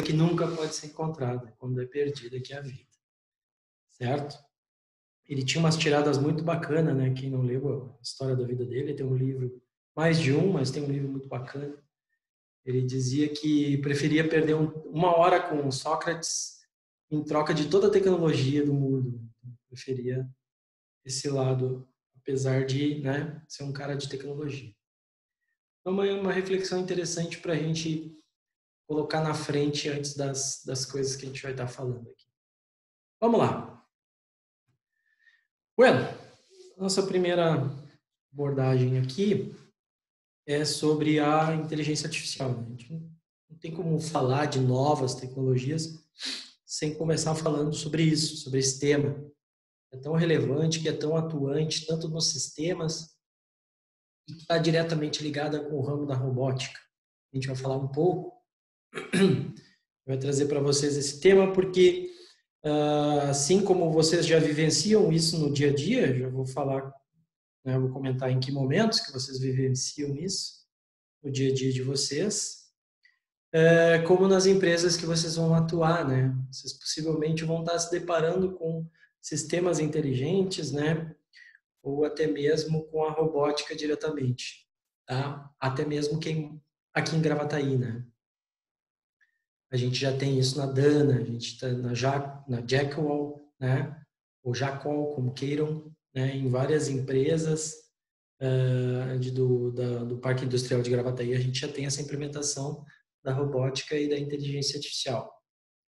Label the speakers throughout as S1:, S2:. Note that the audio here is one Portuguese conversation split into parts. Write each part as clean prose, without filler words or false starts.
S1: que nunca pode ser encontrada, quando é perdida que é a vida, certo? Ele tinha umas tiradas muito bacanas, né? Quem não leu a história da vida dele, tem um livro, mais de um, mas tem um livro muito bacana. Ele dizia que preferia perder uma hora com Sócrates em troca de toda a tecnologia do mundo. Preferia esse lado, apesar de, né, ser um cara de tecnologia. Então, é uma reflexão interessante para a gente colocar na frente antes das coisas que a gente vai estar falando aqui. Vamos lá. Bueno, nossa primeira abordagem aqui é sobre a inteligência artificial. A gente não tem como falar de novas tecnologias sem começar falando sobre isso, sobre esse tema. É tão relevante, que é tão atuante, tanto nos sistemas, e que está diretamente ligada com o ramo da robótica. A gente vai falar um pouco, vai trazer para vocês esse tema, porque assim como vocês já vivenciam isso no dia a dia, já vou falar, né, vou comentar em que momentos que vocês vivenciam isso no dia a dia de vocês, como nas empresas que vocês vão atuar, né? Vocês possivelmente vão estar se deparando com sistemas inteligentes, né? Ou até mesmo com a robótica diretamente, tá? Até mesmo aqui em Gravataí, né? A gente já tem isso na Dana, a gente está na Jackwell, né? Ou Jacol, como queiram, né? Em várias empresas do Parque Industrial de Gravataí, a gente já tem essa implementação da robótica e da inteligência artificial.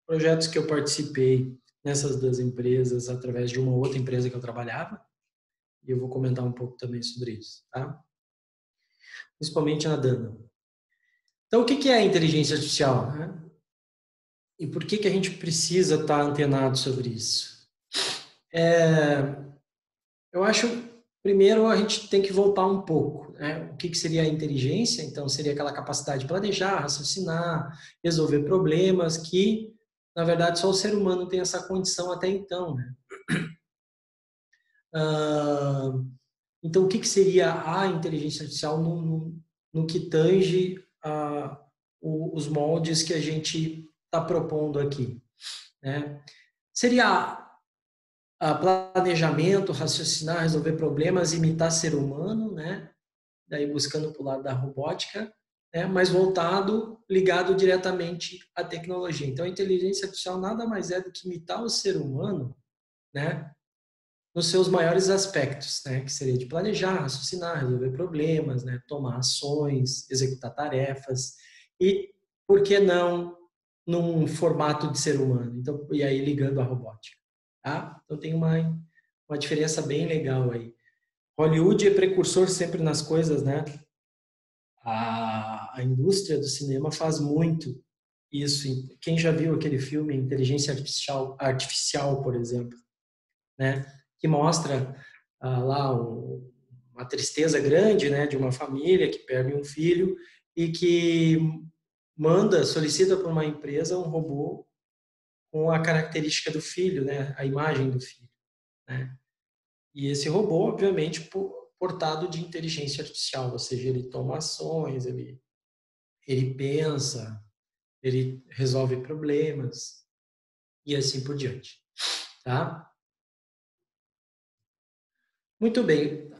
S1: Projetos que eu participei nessas duas empresas através de uma outra empresa que eu trabalhava, e eu vou comentar um pouco também sobre isso, tá? Principalmente na Dana. Então, o que é a inteligência artificial, né? E por que a gente precisa estar antenado sobre isso? Eu acho, primeiro, a gente tem que voltar um pouco, né? O que seria a inteligência? Então, seria aquela capacidade de planejar, raciocinar, resolver problemas que, na verdade, só o ser humano tem essa condição até então, né? Então, o que seria a inteligência artificial no que tange os moldes que a gente está propondo aqui, né? Seria planejamento, raciocinar, resolver problemas, imitar ser humano, né? Daí buscando para o lado da robótica, né? Mas voltado, ligado diretamente à tecnologia. Então, a inteligência artificial nada mais é do que imitar o ser humano, né? Nos seus maiores aspectos, né? Que seria de planejar, raciocinar, resolver problemas, né? Tomar ações, executar tarefas e, por que não, num formato de ser humano? Então, e aí ligando à robótica, tá? Então tem uma diferença bem legal aí. Hollywood é precursor sempre nas coisas, né? A indústria do cinema faz muito isso. Quem já viu aquele filme Inteligência Artificial, por exemplo, né? Que mostra lá uma tristeza grande, né, de uma família que perde um filho e que solicita para uma empresa um robô com a característica do filho, né, a imagem do filho, né? E esse robô, obviamente, portado de inteligência artificial, ou seja, ele toma ações, ele pensa, ele resolve problemas e assim por diante, tá? Muito bem.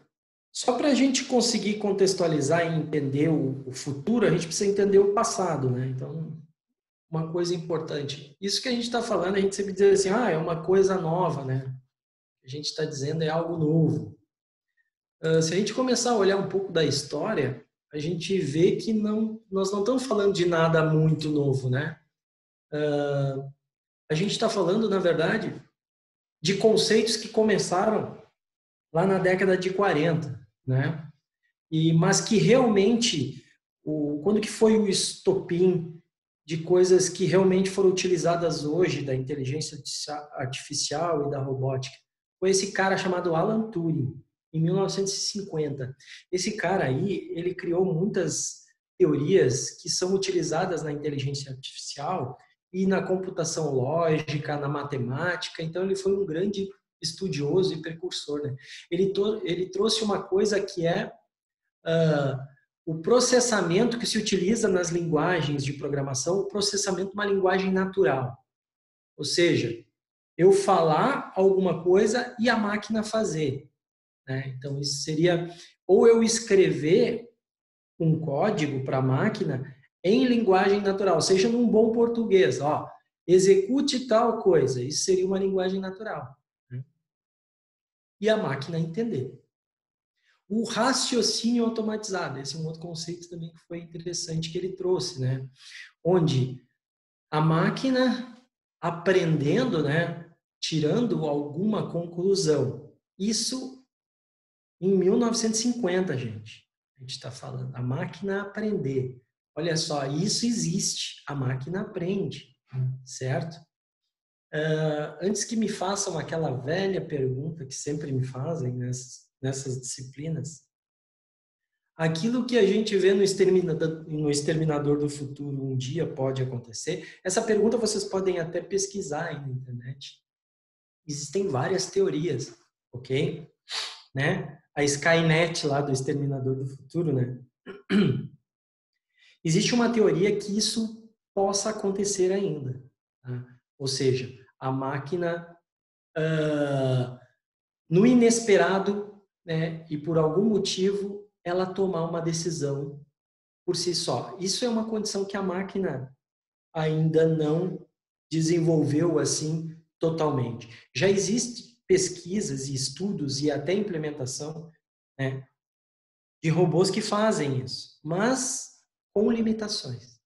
S1: Só para a gente conseguir contextualizar e entender o futuro, a gente precisa entender o passado, né? Então, uma coisa importante. Isso que a gente está falando, a gente sempre diz assim, é uma coisa nova, né? A gente está dizendo é algo novo. Se a gente começar a olhar um pouco da história, a gente vê que nós não estamos falando de nada muito novo, né? A gente está falando, na verdade, de conceitos que começaram lá na década de 40, né? Mas que realmente, quando que foi o estopim de coisas que realmente foram utilizadas hoje da inteligência artificial e da robótica? Foi esse cara chamado Alan Turing, em 1950. Esse cara aí, ele criou muitas teorias que são utilizadas na inteligência artificial e na computação lógica, na matemática. Então, ele foi um grande estudioso e precursor, né? Ele trouxe uma coisa que é o processamento que se utiliza nas linguagens de programação, o processamento de uma linguagem natural. Ou seja, eu falar alguma coisa e a máquina fazer, né? Então, isso seria, ou eu escrever um código para a máquina em linguagem natural, seja num bom português, ó, execute tal coisa, isso seria uma linguagem natural, né? E a máquina entender. O raciocínio automatizado, esse é um outro conceito também que foi interessante que ele trouxe, né? Onde a máquina aprendendo, né, tirando alguma conclusão. Isso em 1950, gente. A gente está falando, a máquina aprender. Olha só, isso existe, a máquina aprende, certo? Antes que me façam aquela velha pergunta que sempre me fazem nessas disciplinas, aquilo que a gente vê no Exterminador do Futuro um dia pode acontecer? Essa pergunta vocês podem até pesquisar aí na internet. Existem várias teorias, ok? Né? A Skynet lá do Exterminador do Futuro, né? Existe uma teoria que isso possa acontecer ainda. Tá? Ou seja, a máquina, no inesperado, né, e por algum motivo, ela tomar uma decisão por si só. Isso é uma condição que a máquina ainda não desenvolveu assim totalmente. Já existem pesquisas e estudos e até implementação, né, de robôs que fazem isso, mas com limitações,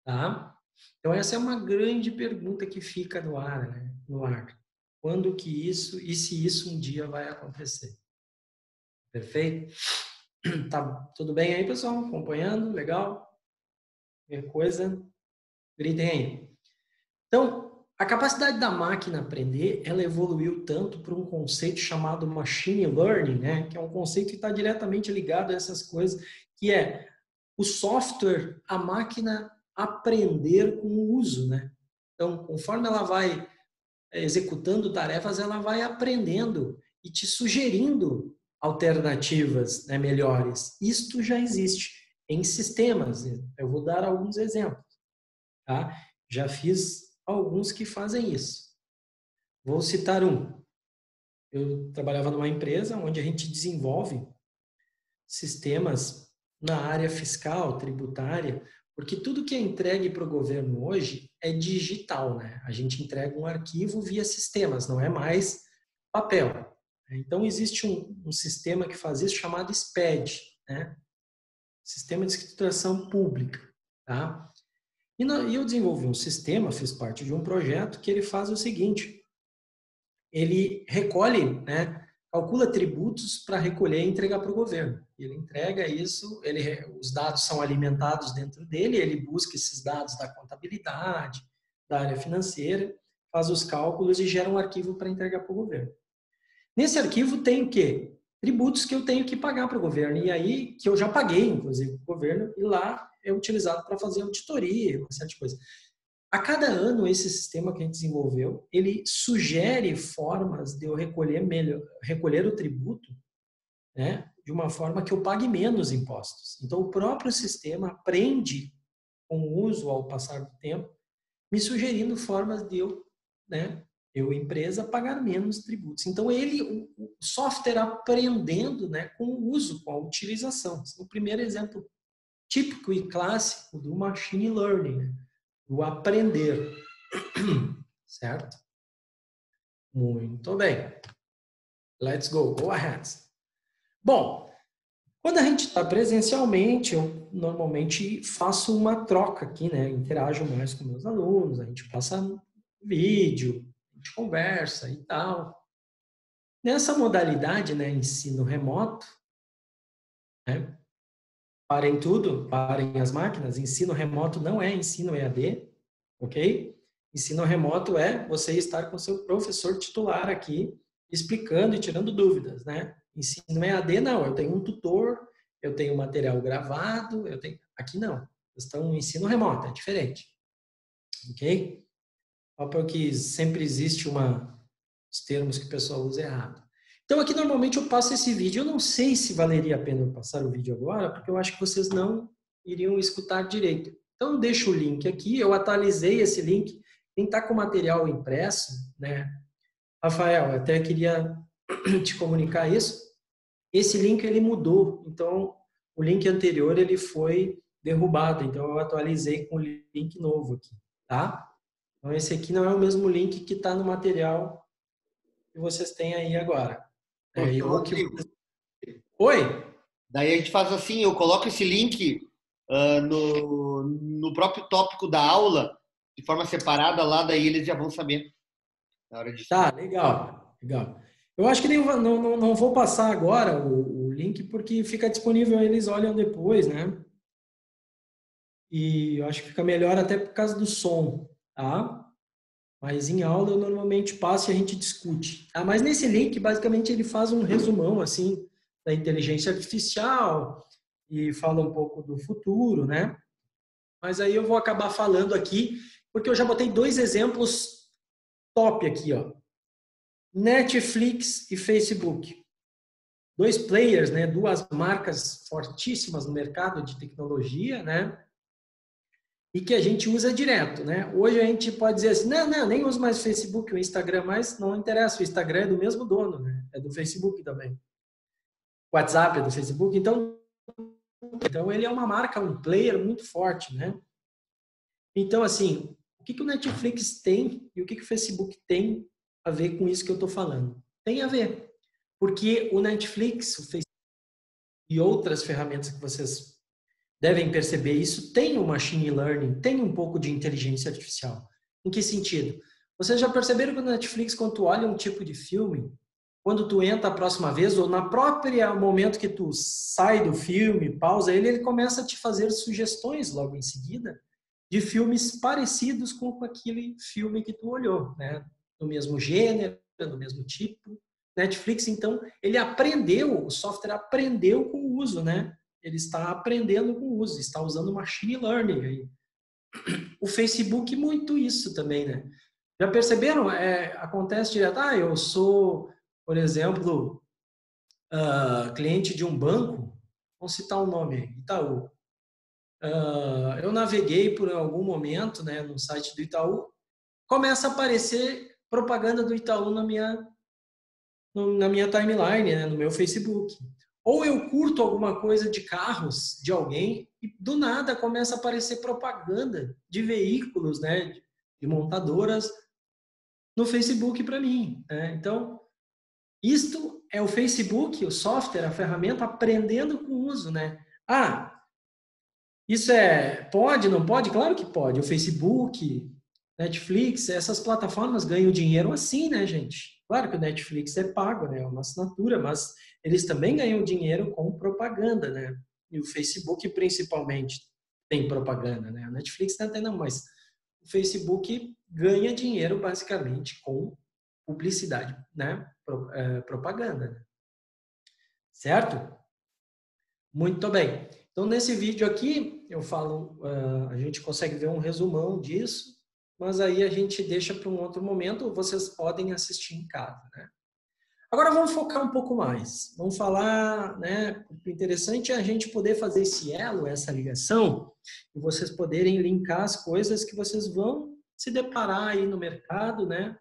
S1: tá? Então essa é uma grande pergunta que fica no ar, né? No ar. Quando que isso e se isso um dia vai acontecer? Perfeito? Tá tudo bem aí, pessoal? Acompanhando? Legal? Qualquer coisa? Gritem aí. Então, a capacidade da máquina aprender, ela evoluiu tanto para um conceito chamado machine learning, né? Que é um conceito que está diretamente ligado a essas coisas, que é o software, a máquina aprender com o uso, né? Então, conforme ela vai executando tarefas, ela vai aprendendo e te sugerindo alternativas, né, melhores. Isto já existe em sistemas. Eu vou dar alguns exemplos, tá? Já fiz alguns que fazem isso. Vou citar um. Eu trabalhava numa empresa onde a gente desenvolve sistemas na área fiscal, tributária, porque tudo que é entregue para o governo hoje é digital, né? A gente entrega um arquivo via sistemas, não é mais papel. Então, existe um sistema que faz isso chamado SPED, né? Sistema de Escrituração Pública, tá? E eu desenvolvi um sistema, fiz parte de um projeto que ele faz o seguinte, ele recolhe, né, calcula tributos para recolher e entregar para o governo. Ele entrega isso, os dados são alimentados dentro dele, ele busca esses dados da contabilidade, da área financeira, faz os cálculos e gera um arquivo para entregar para o governo. Nesse arquivo tem o quê? Tributos que eu tenho que pagar para o governo, e aí que eu já paguei, inclusive, para o governo, e lá é utilizado para fazer auditoria, uma série de coisas. A cada ano, esse sistema que a gente desenvolveu, ele sugere formas de eu recolher o tributo, né, de uma forma que eu pague menos impostos. Então, o próprio sistema aprende com o uso ao passar do tempo, me sugerindo formas de eu, né, eu empresa, pagar menos tributos. Então, o software aprendendo, né, com o uso, com a utilização. Esse é o primeiro exemplo típico e clássico do machine learning, né? O aprender, certo? Muito bem. Let's go ahead. Bom, quando a gente está presencialmente, eu normalmente faço uma troca aqui, né? Interajo mais com meus alunos, a gente passa vídeo, a gente conversa e tal. Nessa modalidade, né, ensino remoto, né? Parem tudo, parem as máquinas, ensino remoto não é ensino EAD, ok? Ensino remoto é você estar com seu professor titular aqui, explicando e tirando dúvidas, né? Ensino EAD não, eu tenho um tutor, eu tenho material gravado, eu tenho... Aqui não, estão no ensino remoto, é diferente, ok? Só porque sempre existe os termos que o pessoal usa errado. Então, aqui normalmente eu passo esse vídeo. Eu não sei se valeria a pena eu passar o vídeo agora, porque eu acho que vocês não iriam escutar direito. Então, eu deixo o link aqui. Eu atualizei esse link. Quem está com o material impresso, né? Rafael, eu até queria te comunicar isso. Esse link, ele mudou. Então, o link anterior, ele foi derrubado. Então, eu atualizei com o link novo aqui, tá? Então, esse aqui não é o mesmo link que está no material que vocês têm aí agora.
S2: Professor
S1: Ou que...
S2: Rodrigo,
S1: Oi?
S2: daí a gente faz assim, eu coloco esse link no próprio tópico da aula, de forma separada lá, daí eles já vão saber na hora de
S1: Tá,
S2: estudar.
S1: legal, legal. Eu acho que não vou passar agora o link, porque fica disponível, eles olham depois, né? E eu acho que fica melhor até por causa do som, tá? Mas em aula eu normalmente passo e a gente discute. Ah, mas nesse link, basicamente, ele faz um resumão, assim, da inteligência artificial e fala um pouco do futuro, né? Mas aí eu vou acabar falando aqui, porque eu já botei 2 exemplos top aqui, ó. Netflix e Facebook. 2 players, né? 2 marcas fortíssimas no mercado de tecnologia, né? E que a gente usa direto, né? Hoje a gente pode dizer assim, não, nem uso mais o Facebook, o Instagram, mas não interessa, o Instagram é do mesmo dono, né? É do Facebook também. O WhatsApp é do Facebook, então ele é uma marca, um player muito forte, né? Então, assim, o que o Netflix tem e o que o Facebook tem a ver com isso que eu estou falando? Tem a ver, porque o Netflix, o Facebook e outras ferramentas que vocês devem perceber isso, tem o machine learning, tem um pouco de inteligência artificial. Em que sentido? Vocês já perceberam que no Netflix, quando tu olha um tipo de filme, quando tu entra a próxima vez, ou na própria momento que tu sai do filme, pausa ele começa a te fazer sugestões logo em seguida de filmes parecidos com aquele filme que tu olhou, né? Do mesmo gênero, do mesmo tipo. Netflix, então, ele aprendeu, o software aprendeu com o uso, né? Ele está aprendendo com o uso, está usando machine learning aí. O Facebook, muito isso também, né? Já perceberam? Acontece direto. Ah, eu sou, por exemplo, cliente de um banco, vamos citar um nome, Itaú. Eu naveguei por algum momento, né, no site do Itaú, começa a aparecer propaganda do Itaú na minha timeline, né, no meu Facebook. Ou eu curto alguma coisa de carros de alguém e do nada começa a aparecer propaganda de veículos, né, de montadoras no Facebook para mim, né? Então, isto é o Facebook, o software, a ferramenta aprendendo com o uso, né? Ah, isso pode, não pode? Claro que pode. O Facebook, Netflix, essas plataformas ganham dinheiro assim, né, gente? Claro que o Netflix é pago, né? É uma assinatura, mas eles também ganham dinheiro com propaganda, né? E o Facebook, principalmente, tem propaganda, né? A Netflix até não, mas o Facebook ganha dinheiro basicamente com publicidade, né? Propaganda, né? Certo? Muito bem. Então, nesse vídeo aqui, eu falo, a gente consegue ver um resumão disso, mas aí a gente deixa para um outro momento, vocês podem assistir em casa, né? Agora vamos focar um pouco mais. Vamos falar, né? O interessante é a gente poder fazer esse elo, essa ligação, e vocês poderem linkar as coisas que vocês vão se deparar aí no mercado, né?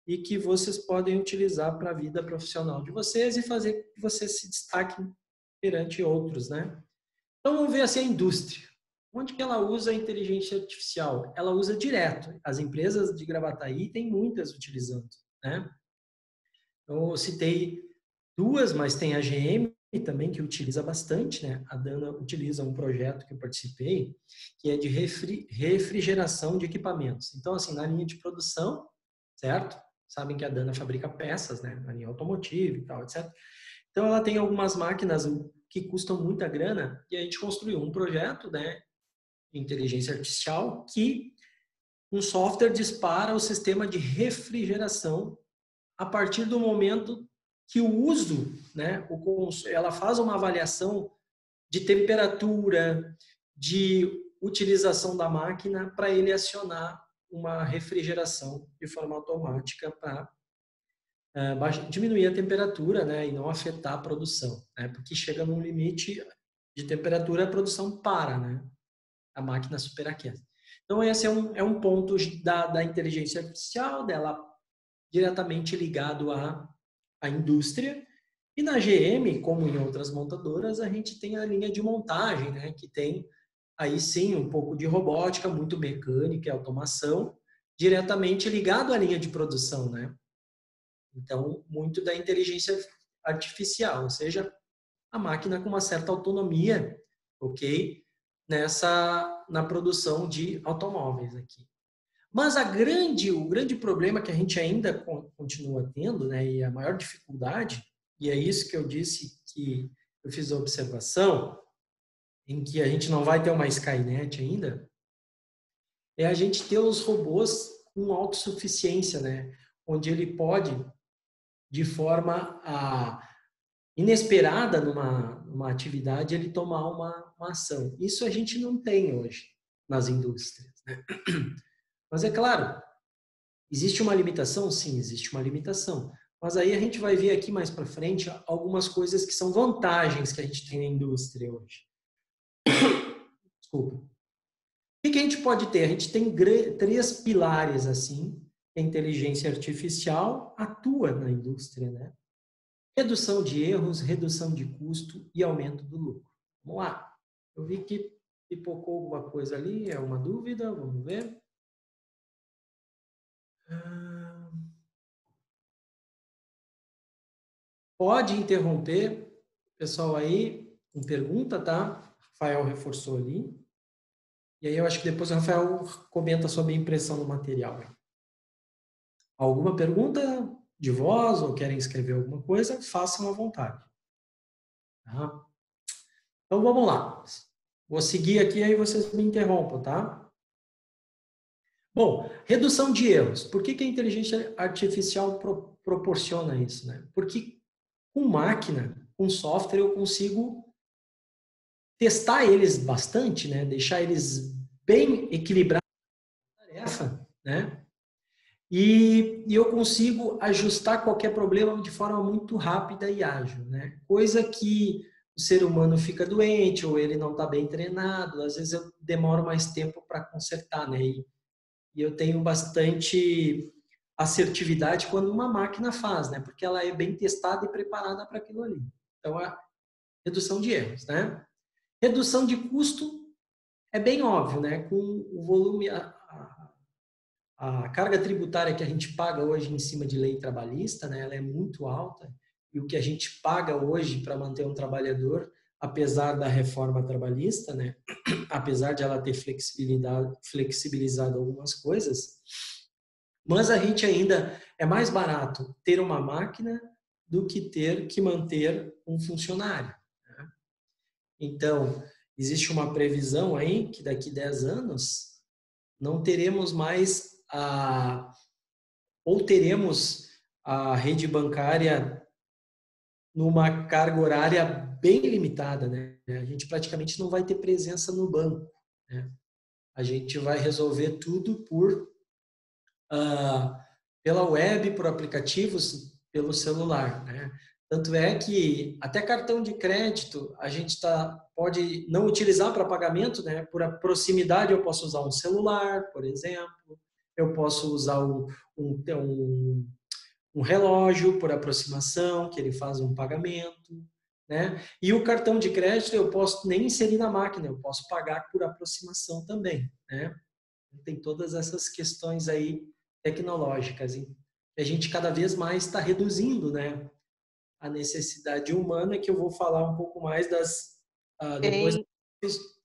S1: E que vocês podem utilizar para a vida profissional de vocês e fazer com que vocês se destaquem perante outros, né? Então vamos ver assim a indústria. Onde que ela usa a inteligência artificial? Ela usa direto. As empresas de Gravataí têm muitas utilizando, né? Então, eu citei 2, mas tem a GM também que utiliza bastante, né? A Dana utiliza um projeto que eu participei, que é de refrigeração de equipamentos. Então, assim, na linha de produção, certo? Sabem que a Dana fabrica peças, né? Na linha automotiva e tal, etc. Então, ela tem algumas máquinas que custam muita grana e a gente construiu um projeto, né? De inteligência artificial que um software dispara o sistema de refrigeração a partir do momento que o uso, né, ela faz uma avaliação de temperatura, de utilização da máquina para ele acionar uma refrigeração de forma automática para diminuir a temperatura, né, e não afetar a produção, né, porque chega num limite de temperatura, a produção para, né, a máquina superaquece. Então, esse é um ponto da inteligência artificial, dela diretamente ligado à indústria. E na GM, como em outras montadoras, a gente tem a linha de montagem, né, que tem aí sim um pouco de robótica, muito mecânica e automação, diretamente ligado à linha de produção, né? Então, muito da inteligência artificial, ou seja, a máquina com uma certa autonomia, ok? Na produção de automóveis aqui. Mas o grande problema que a gente ainda continua tendo, né, e a maior dificuldade, e é isso que eu disse que eu fiz a observação, em que a gente não vai ter uma Skynet ainda, é a gente ter os robôs com autossuficiência, né, onde ele pode, de forma inesperada numa atividade, ele tomar uma ação. Isso a gente não tem hoje nas indústrias, né? Mas é claro, existe uma limitação? Sim, existe uma limitação. Mas aí a gente vai ver aqui mais para frente algumas coisas que são vantagens que a gente tem na indústria hoje. Desculpa. O que a gente pode ter? A gente tem três pilares assim que a inteligência artificial atua na indústria, né? Redução de erros, redução de custo e aumento do lucro. Vamos lá. Eu vi que pipocou alguma coisa ali, é uma dúvida, vamos ver. Pode interromper, pessoal aí, com pergunta, tá? Rafael reforçou ali. E aí eu acho que depois o Rafael comenta sobre a impressão do material. Alguma pergunta de voz ou querem escrever alguma coisa, façam à vontade. Tá? Então vamos lá. Vou seguir aqui, aí vocês me interrompam, tá? Bom, redução de erros. Por que a inteligência artificial proporciona isso, né? Porque com máquina, com software, eu consigo testar eles bastante, né? Deixar eles bem equilibrados na tarefa, né? E eu consigo ajustar qualquer problema de forma muito rápida e ágil, né? Coisa que o ser humano fica doente ou ele não está bem treinado, às vezes eu demoro mais tempo para consertar, né? E eu tenho bastante assertividade quando uma máquina faz, né? Porque ela é bem testada e preparada para aquilo ali. Então, a redução de erros, né? Redução de custo é bem óbvio, né? Com o volume, a carga tributária que a gente paga hoje em cima de lei trabalhista, né? Ela é muito alta e o que a gente paga hoje para manter um trabalhador, apesar da reforma trabalhista, né? Apesar de ela ter flexibilizado algumas coisas, mas a gente ainda é mais barato ter uma máquina do que ter que manter um funcionário. Né? Então, existe uma previsão aí que daqui 10 anos não teremos mais ou teremos a rede bancária numa carga horária bem limitada, né? A gente praticamente não vai ter presença no banco, né? A gente vai resolver tudo pela web, por aplicativos, pelo celular, né? Tanto é que até cartão de crédito a gente pode não utilizar para pagamento, né? Por a proximidade eu posso usar um celular, por exemplo, eu posso usar um relógio por aproximação, que ele faz um pagamento, né? E o cartão de crédito eu posso nem inserir na máquina, eu posso pagar por aproximação também, né? Tem todas essas questões aí tecnológicas. E a gente cada vez mais está reduzindo, né, a necessidade humana, que eu vou falar um pouco mais depois.
S3: Em...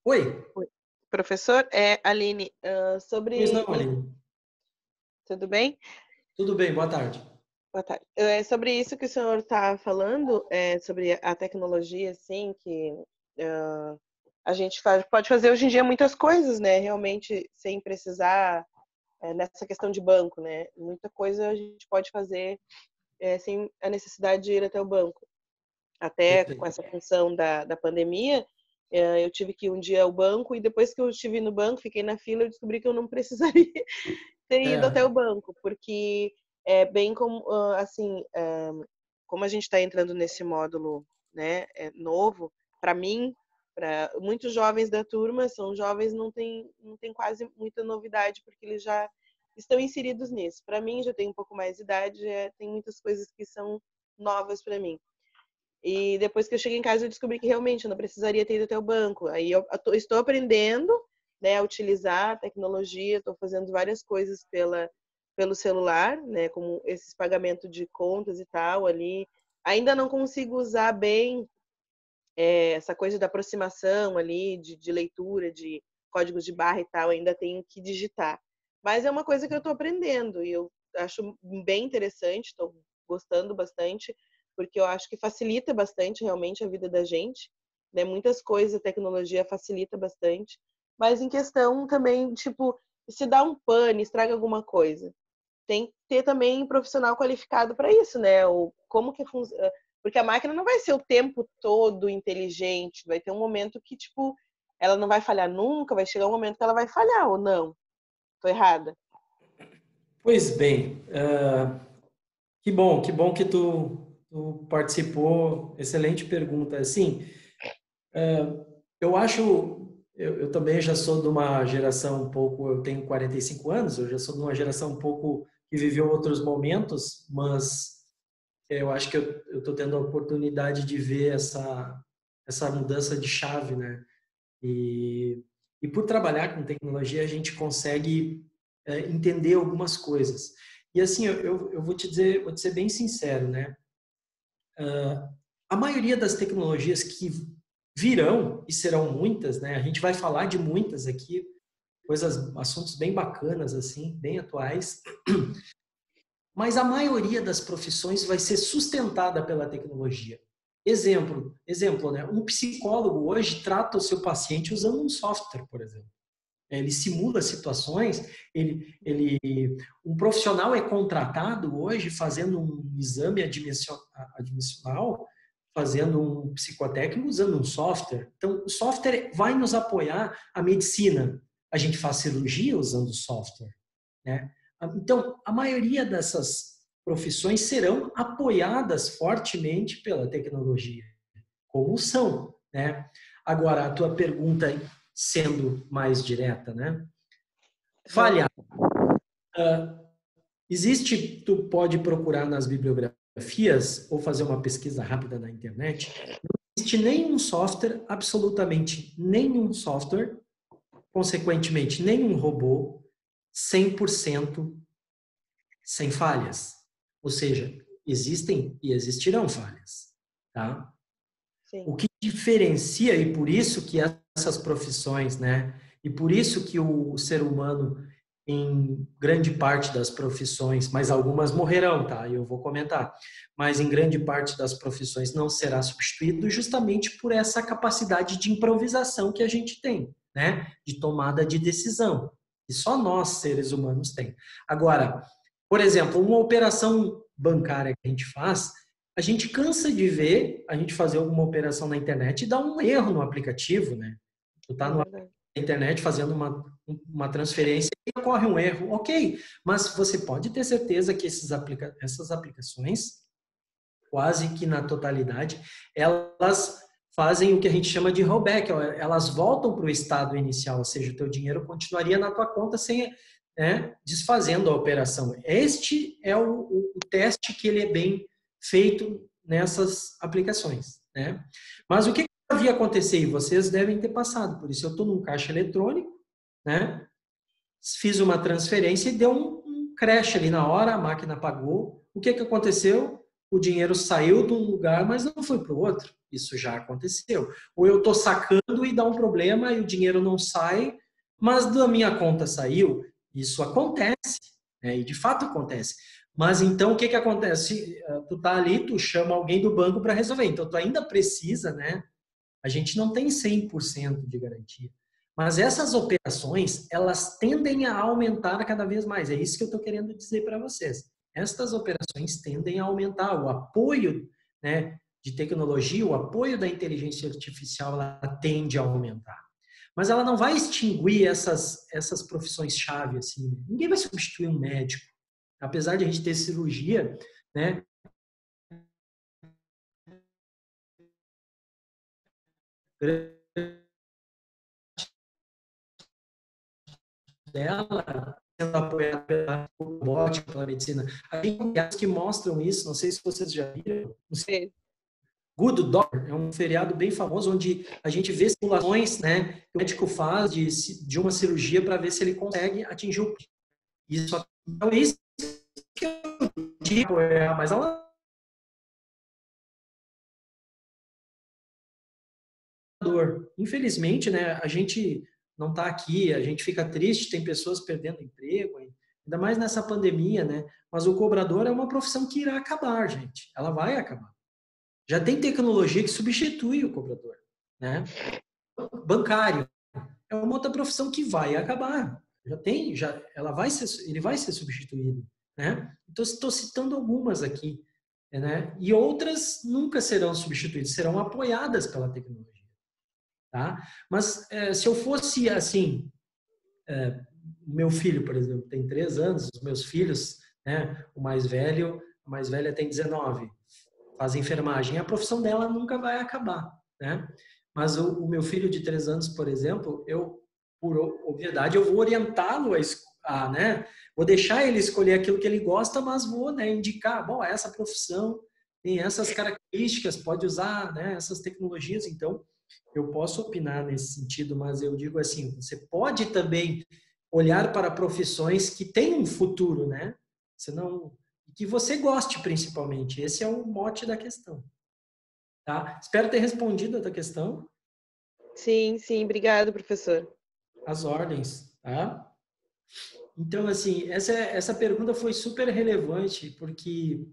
S1: Oi?
S3: Oi. Professor, Aline,
S1: Pois
S3: sobre...
S1: não, Aline.
S3: Tudo bem?
S1: Tudo bem, boa tarde.
S3: Boa tarde. Sobre isso que o senhor está falando, sobre a tecnologia, assim, que a gente pode fazer hoje em dia muitas coisas, né? Realmente, sem precisar, nessa questão de banco, né? Muita coisa a gente pode fazer sem a necessidade de ir até o banco. Até com essa função da pandemia, eu tive que ir um dia ao banco e depois que eu estive no banco, fiquei na fila, eu descobri que eu não precisaria ter ido até o banco, porque é bem como, assim, como a gente está entrando nesse módulo, né, novo, para mim, para muitos jovens da turma, são jovens, não tem quase muita novidade, porque eles já estão inseridos nisso. Para mim, já tem um pouco mais de idade, tem muitas coisas que são novas para mim. E depois que eu cheguei em casa, eu descobri que realmente eu não precisaria ter ido até o banco. Aí eu estou aprendendo, né, a utilizar a tecnologia, estou fazendo várias coisas pelo celular, né, como esses pagamentos de contas e tal ali. Ainda não consigo usar bem essa coisa da aproximação ali, de leitura, de códigos de barra e tal, ainda tenho que digitar. Mas é uma coisa que eu estou aprendendo e eu acho bem interessante, estou gostando bastante, porque eu acho que facilita bastante realmente a vida da gente, né? Muitas coisas a tecnologia facilita bastante, mas em questão também, tipo, se dá um pane, estraga alguma coisa, tem que ter também profissional qualificado para isso, né? Como que funciona. Porque a máquina não vai ser o tempo todo inteligente, vai ter um momento que, tipo, ela não vai falhar nunca, vai chegar um momento que ela vai falhar, ou não? Tô errada?
S1: Pois bem, que bom que tu participou. Excelente pergunta. Assim, eu acho, eu também já sou de uma geração um pouco, eu tenho 45 anos, eu já sou de uma geração um pouco que viveu outros momentos, mas eu acho que eu estou tendo a oportunidade de ver essa mudança de chave, né? E por trabalhar com tecnologia, a gente consegue entender algumas coisas. E assim, eu vou te dizer, vou te ser bem sincero, né? A maioria das tecnologias que virão, e serão muitas, né? A gente vai falar de muitas aqui, assuntos bem bacanas, assim, bem atuais. Mas a maioria das profissões vai ser sustentada pela tecnologia. Exemplo, né? Um psicólogo hoje trata o seu paciente usando um software, por exemplo. Ele simula situações, um profissional é contratado hoje fazendo um exame admissional, fazendo um psicotécnico usando um software. Então, o software vai nos apoiar a medicina. A gente faz cirurgia usando software, né? Então, a maioria dessas profissões serão apoiadas fortemente pela tecnologia, como são, né? Agora, a tua pergunta, sendo mais direta, né? Falhar. Tu pode procurar nas bibliografias ou fazer uma pesquisa rápida na internet. Não existe nenhum software, absolutamente nenhum software, consequentemente, nenhum robô 100% sem falhas. Ou seja, existem e existirão falhas, tá?
S3: Sim.
S1: O que diferencia, e por isso que essas profissões, né? E por isso que o ser humano, em grande parte das profissões, mas algumas morrerão, tá? Eu vou comentar. Mas em grande parte das profissões não será substituído justamente por essa capacidade de improvisação que a gente tem, né? De tomada de decisão. E só nós, seres humanos, tem. Agora, por exemplo, uma operação bancária que a gente faz, a gente cansa de ver a gente fazer alguma operação na internet e dar um erro no aplicativo, né? Tu tá na internet fazendo uma transferência e ocorre um erro. Ok, mas você pode ter certeza que essas aplicações, quase que na totalidade, elas fazem o que a gente chama de rollback, elas voltam para o estado inicial, ou seja, o teu dinheiro continuaria na tua conta sem, né, desfazendo a operação. Este é o teste que ele é bem feito nessas aplicações, né? Mas o que havia acontecido? E vocês devem ter passado por isso. Eu estou num caixa eletrônico, né? Fiz uma transferência e deu um crash ali na hora, a máquina apagou. O que aconteceu? O dinheiro saiu de um lugar, mas não foi para o outro. Isso já aconteceu. Ou eu estou sacando e dá um problema e o dinheiro não sai, mas da minha conta saiu. Isso acontece, né? E de fato acontece. Mas então o que acontece? Tu tá ali, tu chama alguém do banco para resolver. Então tu ainda precisa, né? A gente não tem 100% de garantia. Mas essas operações, elas tendem a aumentar cada vez mais. É isso que eu estou querendo dizer para vocês. Estas operações tendem a aumentar. O apoio, né, de tecnologia, o apoio da inteligência artificial, ela tende a aumentar. Mas ela não vai extinguir essas profissões-chave. Assim. Ninguém vai substituir um médico. Apesar de a gente ter cirurgia, né, dela sendo apoiada pela robótica, pela medicina. A gente tem casos que mostram isso, não sei se vocês já viram.
S3: Sim.
S1: Good Doctor é um feriado bem famoso onde a gente vê simulações, né, que o médico faz de uma cirurgia para ver se ele consegue atingir o isso. Então, isso que eu digo é a mais alarmador. Infelizmente, né, a gente não está aqui, a gente fica triste, tem pessoas perdendo emprego, ainda mais nessa pandemia, né? Mas o cobrador é uma profissão que irá acabar, gente. Ela vai acabar. Já tem tecnologia que substitui o cobrador, né? Bancário é uma outra profissão que vai acabar. Já tem, já ele vai ser substituído, né? Então estou citando algumas aqui, né? E outras nunca serão substituídas, serão apoiadas pela tecnologia, tá? Mas se eu fosse assim, meu filho, por exemplo, tem 3 anos, os meus filhos, né? A mais velha tem 19, faz enfermagem. A profissão dela nunca vai acabar, né? Mas o meu filho de 3 anos, por exemplo, por obviedade, eu vou orientá-lo né? Vou deixar ele escolher aquilo que ele gosta, mas vou, né, indicar, bom, essa profissão tem essas características, pode usar, né, essas tecnologias, então eu posso opinar nesse sentido, mas eu digo assim, você pode também olhar para profissões que têm um futuro, né? Você não que você goste principalmente. Esse é o mote da questão. Tá? Espero ter respondido a tua questão.
S3: Sim, sim, obrigado, professor.
S1: As ordens, tá? Então, assim, essa pergunta foi super relevante, porque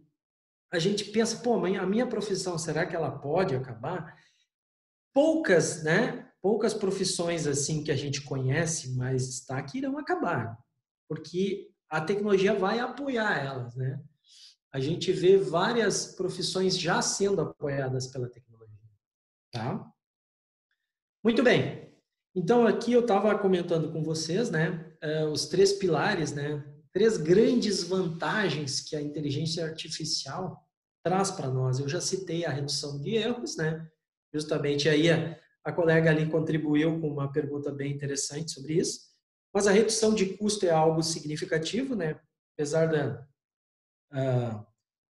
S1: a gente pensa, pô, a minha profissão, será que ela pode acabar? Poucas, né? Poucas profissões, assim, que a gente conhece, mas está que irão acabar, porque a tecnologia vai apoiar elas, né? A gente vê várias profissões já sendo apoiadas pela tecnologia, tá? Muito bem. Então, aqui eu estava comentando com vocês, né, os 3 pilares, né, 3 grandes vantagens que a inteligência artificial traz para nós. Eu já citei a redução de erros, né, justamente aí a colega ali contribuiu com uma pergunta bem interessante sobre isso, mas a redução de custo é algo significativo, né, apesar da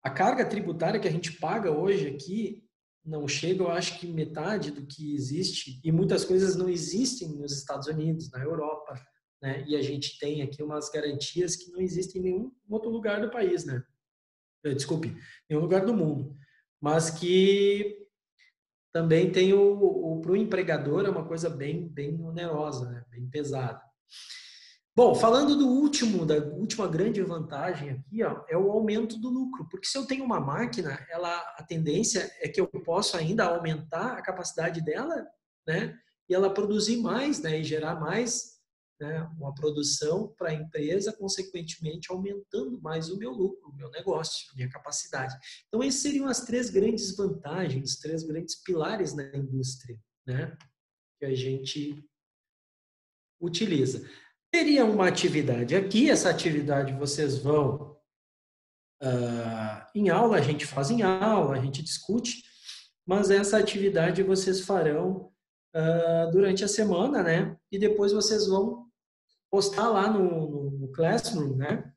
S1: a carga tributária que a gente paga hoje aqui não chega, eu acho que metade do que existe, e muitas coisas não existem nos Estados Unidos, na Europa, né? E a gente tem aqui umas garantias que não existem em nenhum outro lugar do país, né? Desculpe, em nenhum lugar do mundo. Mas que também tem para o empregador é uma coisa bem onerosa, né? Bem pesada. Bom, falando da última grande vantagem aqui, ó, é o aumento do lucro. Porque se eu tenho uma máquina, a tendência é que eu possa ainda aumentar a capacidade dela, né? E ela produzir mais, né? E gerar mais, né? Uma produção para a empresa, consequentemente aumentando mais o meu lucro, o meu negócio, a minha capacidade. Então, essas seriam as 3 grandes vantagens, 3 grandes pilares na indústria, né? Que a gente utiliza. Teria uma atividade aqui, essa atividade vocês vão em aula, a gente faz em aula, a gente discute, mas essa atividade vocês farão durante a semana, né? E depois vocês vão postar lá no Classroom, né?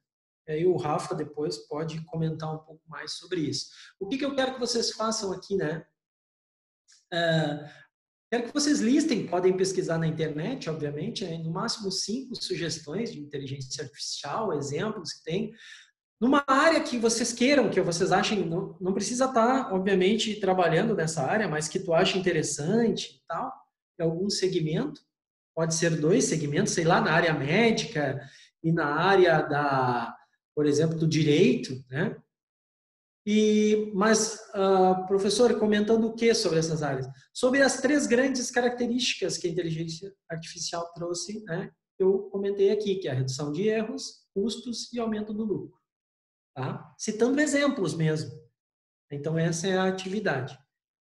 S1: E aí o Rafa depois pode comentar um pouco mais sobre isso. O que eu quero que vocês façam aqui, né? Quero que vocês listem, podem pesquisar na internet, obviamente, no máximo 5 sugestões de inteligência artificial, exemplos que tem, numa área que vocês queiram, que vocês achem, não precisa estar, obviamente, trabalhando nessa área, mas que tu acha interessante e tal, em algum segmento, pode ser 2 segmentos, sei lá, na área médica e na área por exemplo, do direito, né? Mas, professor, comentando o que sobre essas áreas? Sobre as 3 grandes características que a inteligência artificial trouxe, né? Eu comentei aqui, que é a redução de erros, custos e aumento do lucro. Tá? Citando exemplos mesmo. Então, essa é a atividade.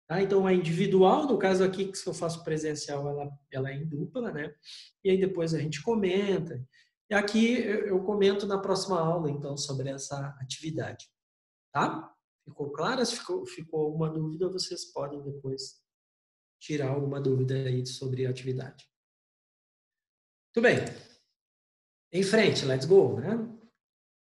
S1: Tá? Então, é individual, no caso aqui, que se eu faço presencial, ela é em dupla, né? E aí depois a gente comenta. E aqui eu comento na próxima aula, então, sobre essa atividade. Tá? Ficou claro? Se ficou alguma dúvida, vocês podem depois tirar alguma dúvida aí sobre a atividade. Muito bem. Em frente, let's go, né?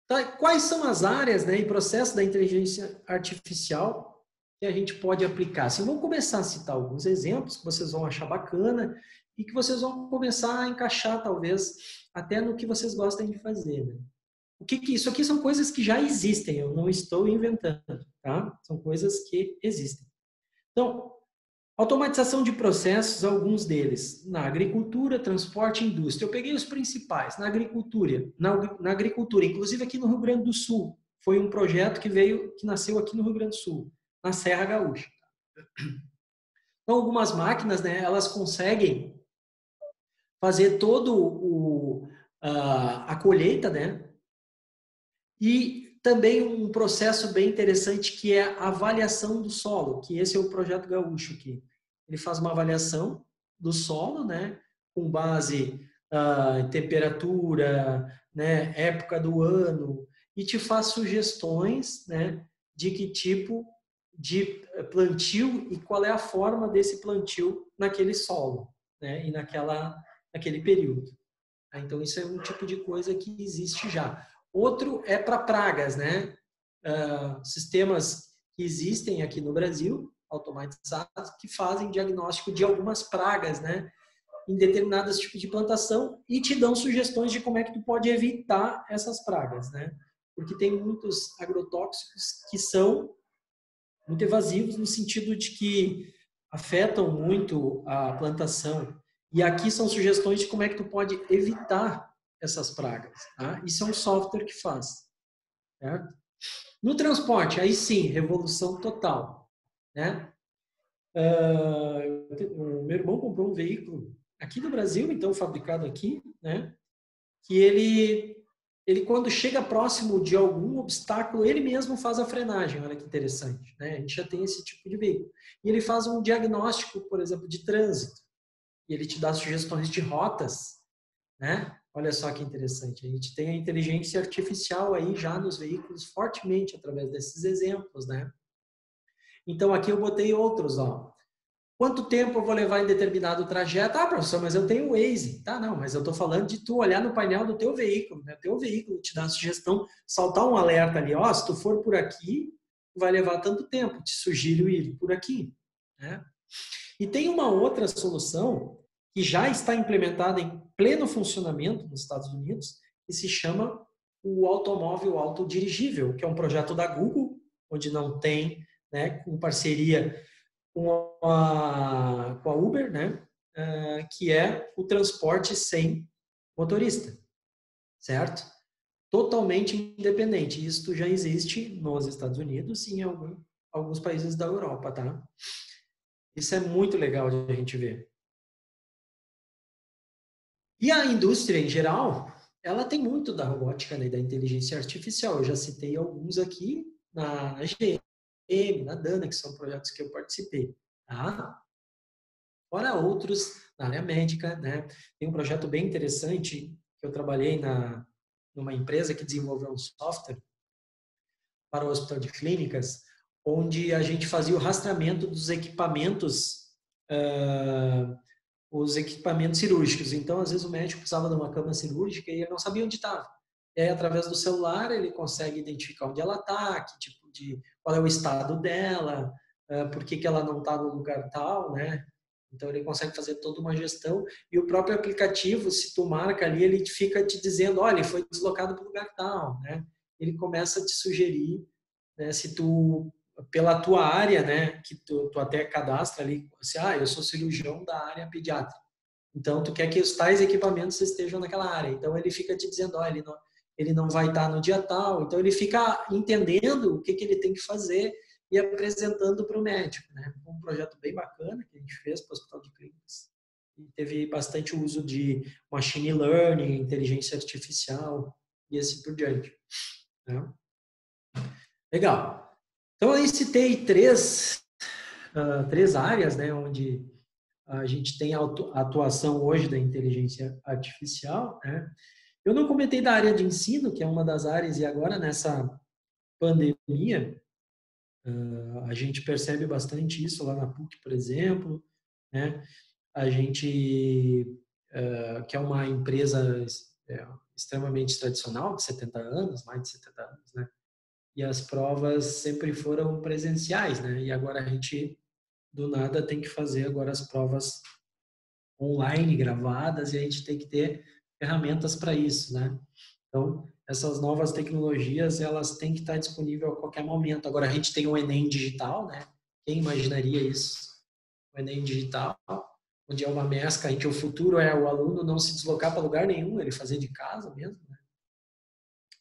S1: Tá, quais são as áreas, né, e processos da inteligência artificial que a gente pode aplicar? Assim, vamos começar a citar alguns exemplos que vocês vão achar bacana e que vocês vão começar a encaixar, talvez, até no que vocês gostem de fazer, né? Isso aqui são coisas que já existem, eu não estou inventando, tá? São coisas que existem. Então, automatização de processos, alguns deles, na agricultura, transporte e indústria. Eu peguei os principais. Na agricultura, inclusive aqui no Rio Grande do Sul, foi um projeto que nasceu aqui no Rio Grande do Sul, na Serra Gaúcha. Então, algumas máquinas, né, elas conseguem fazer todo a colheita, né? E também um processo bem interessante que é a avaliação do solo, que esse é o projeto Gaúcho aqui. Ele faz uma avaliação do solo, né, com base em temperatura, né, época do ano, e te faz sugestões, né, de que tipo de plantio e qual é a forma desse plantio naquele solo, né, e naquele período. Então, isso é um tipo de coisa que existe já. Outro é para pragas, né? Sistemas que existem aqui no Brasil, automatizados, que fazem diagnóstico de algumas pragas, né? Em determinados tipos de plantação e te dão sugestões de como é que tu pode evitar essas pragas, né? Porque tem muitos agrotóxicos que são muito evasivos no sentido de que afetam muito a plantação. E aqui são sugestões de como é que tu pode evitar essas pragas. Tá? Isso é um software que faz. Certo? No transporte, aí sim, revolução total. Né? O meu irmão comprou um veículo aqui no Brasil, então fabricado aqui, né? Que ele quando chega próximo de algum obstáculo, ele mesmo faz a frenagem. Olha que interessante. Né? A gente já tem esse tipo de veículo. E ele faz um diagnóstico, por exemplo, de trânsito. E ele te dá sugestões de rotas, né? Olha só que interessante. A gente tem a inteligência artificial aí já nos veículos fortemente através desses exemplos, né? Então aqui eu botei outros, ó. Quanto tempo eu vou levar em determinado trajeto? Ah, professor, mas eu tenho o Waze. Tá, não, mas eu estou falando de tu olhar no painel do teu veículo, né? O teu veículo te dá a sugestão, saltar um alerta ali, ó, se tu for por aqui, vai levar tanto tempo, te sugiro ir por aqui, né? E tem uma outra solução que já está implementada em pleno funcionamento nos Estados Unidos, que se chama o automóvel autodirigível, que é um projeto da Google, onde não tem, né, com parceria com a Uber, né, que é o transporte sem motorista, certo? Totalmente independente. Isso já existe nos Estados Unidos e em alguns países da Europa, tá? Isso é muito legal de a gente ver. E a indústria, em geral, ela tem muito da robótica, né, e da inteligência artificial. Eu já citei alguns aqui na GM, na Dana, que são projetos que eu participei. Tá? Fora outros na área médica. Né? Tem um projeto bem interessante que eu trabalhei numa empresa que desenvolveu um software para o hospital de clínicas, onde a gente fazia o rastreamento dos equipamentos os equipamentos cirúrgicos. Então, às vezes, o médico precisava de uma cama cirúrgica e ele não sabia onde estava. E aí, através do celular, ele consegue identificar onde ela está, qual é o estado dela, por que ela não está no lugar tal, né? Então, ele consegue fazer toda uma gestão. E o próprio aplicativo, se tu marca ali, ele fica te dizendo, olha, ele foi deslocado para o lugar tal, né? Ele começa a te sugerir, né, se tu pela tua área, né, que tu até cadastra ali, assim, eu sou cirurgião da área pediátrica. Então, tu quer que os tais equipamentos estejam naquela área. Então, ele fica te dizendo, ele não vai estar no dia tal. Então, ele fica entendendo o que ele tem que fazer e apresentando para o médico, né? Um projeto bem bacana que a gente fez para o Hospital de Clínicas. E teve bastante uso de machine learning, inteligência artificial e assim por diante. Né? Legal. Então, eu citei três áreas, né, onde a gente tem a atuação hoje da inteligência artificial. Né? Eu não comentei da área de ensino, que é uma das áreas, e agora nessa pandemia, a gente percebe bastante isso lá na PUC, por exemplo, né? A gente, que é uma empresa extremamente tradicional, de 70 anos, mais de 70 anos, né? E as provas sempre foram presenciais, né? E agora a gente, do nada, tem que fazer agora as provas online, gravadas, e a gente tem que ter ferramentas para isso, né? Então, essas novas tecnologias, elas têm que estar disponíveis a qualquer momento. Agora, a gente tem o Enem digital, né? Quem imaginaria isso? O Enem digital, onde é uma mescla em que o futuro é o aluno não se deslocar para lugar nenhum, ele fazer de casa mesmo, né?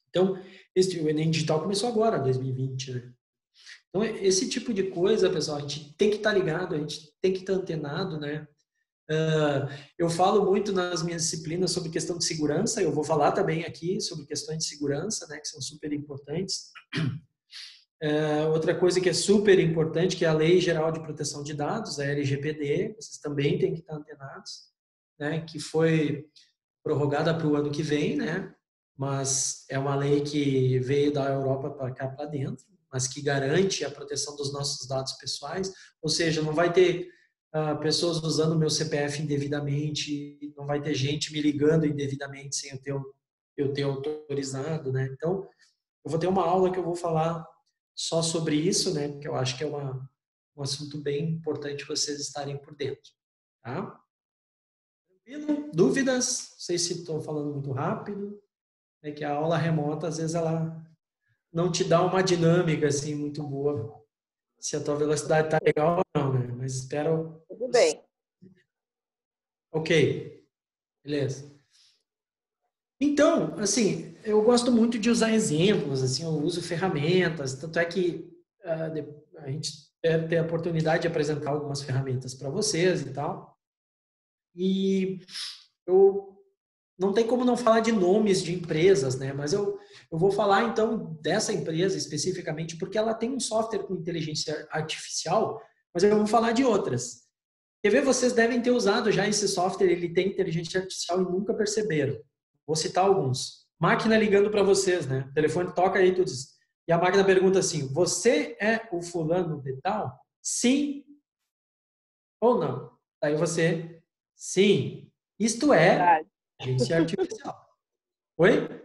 S1: Então, o Enem digital começou agora, 2020, né? Então, esse tipo de coisa, pessoal, a gente tem que estar ligado, a gente tem que estar antenado, né? Eu falo muito nas minhas disciplinas sobre questão de segurança, eu vou falar também aqui sobre questões de segurança, né, que são super importantes. Outra coisa que é super importante, que é a Lei Geral de Proteção de Dados, a LGPD, vocês também têm que estar antenados, né, que foi prorrogada para o ano que vem, né, mas é uma lei que veio da Europa para cá para dentro, mas que garante a proteção dos nossos dados pessoais, ou seja, não vai ter pessoas usando o meu CPF indevidamente, não vai ter gente me ligando indevidamente sem eu ter autorizado, né? Então, eu vou ter uma aula que eu vou falar só sobre isso, né? Porque eu acho que é um assunto bem importante vocês estarem por dentro, tá? Tranquilo? Dúvidas? Não sei se estou falando muito rápido. É que a aula remota, às vezes, ela não te dá uma dinâmica, assim, muito boa. Se a tua velocidade está legal ou não, né? Mas espero...
S3: Tudo bem.
S1: Ok, beleza. Então, assim, eu gosto muito de usar exemplos, assim, eu uso ferramentas, tanto é que a gente deve ter a oportunidade de apresentar algumas ferramentas para vocês e tal. E eu não tem como não falar de nomes de empresas, né? Mas eu vou falar então dessa empresa especificamente porque ela tem um software com inteligência artificial, mas eu vou falar de outras. Quer ver? Vocês devem ter usado já esse software, ele tem inteligência artificial e nunca perceberam. Vou citar alguns. Máquina ligando para vocês, né? O telefone toca aí, tu diz. E a máquina pergunta assim: você é o fulano de tal? Sim ou não? Aí você, sim. Isto é
S3: Verdade.
S1: inteligência artificial. Oi?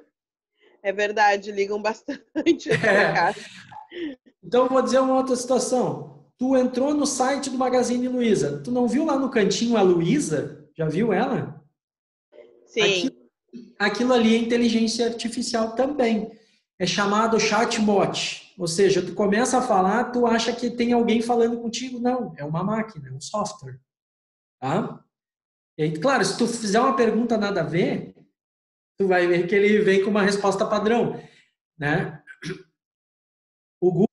S3: É verdade, ligam bastante aqui para
S1: É.
S3: cá.
S1: Então, eu vou dizer uma outra situação. Tu entrou no site do Magazine Luiza. Tu não viu lá no cantinho a Luiza? Já viu ela?
S3: Sim.
S1: Aquilo ali é inteligência artificial também. É chamado chatbot. Ou seja, tu começa a falar, tu acha que tem alguém falando contigo. Não, é uma máquina, é um software. Tá? E aí, claro, se tu fizer uma pergunta nada a ver, tu vai ver que ele vem com uma resposta padrão. Né? O Google,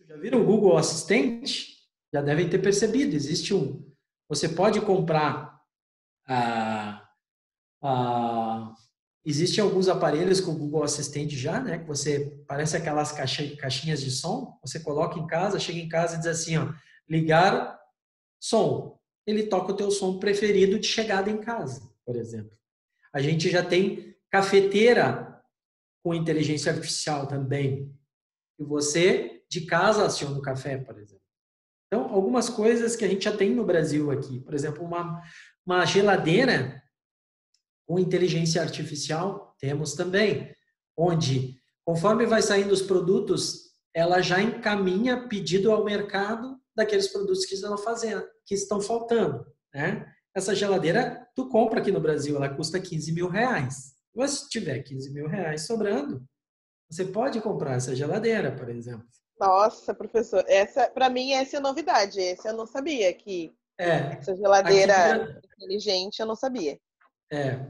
S1: já viram o Google Assistente? Já devem ter percebido. Existe um. Você pode comprar existem alguns aparelhos com o Google Assistente já, né? Que você parece aquelas caixinhas de som. Você coloca em casa, chega em casa e diz assim, ó, ligar som. Ele toca o teu som preferido de chegada em casa, por exemplo. A gente já tem cafeteira com inteligência artificial também. E você de casa aciona o café, por exemplo. Então, algumas coisas que a gente já tem no Brasil aqui. Por exemplo, uma geladeira com inteligência artificial, temos também, onde, conforme vai saindo os produtos, ela já encaminha pedido ao mercado daqueles produtos que estão fazendo, que estão faltando, né? Essa geladeira, tu compra aqui no Brasil, ela custa 15 mil reais. Mas se tiver 15 mil reais sobrando, você pode comprar essa geladeira, por exemplo.
S3: Nossa, professor, essa para mim essa é novidade. Esse eu não sabia que
S1: É,
S3: essa
S1: aqui no
S3: geladeira
S1: Brasil,
S3: inteligente eu não sabia.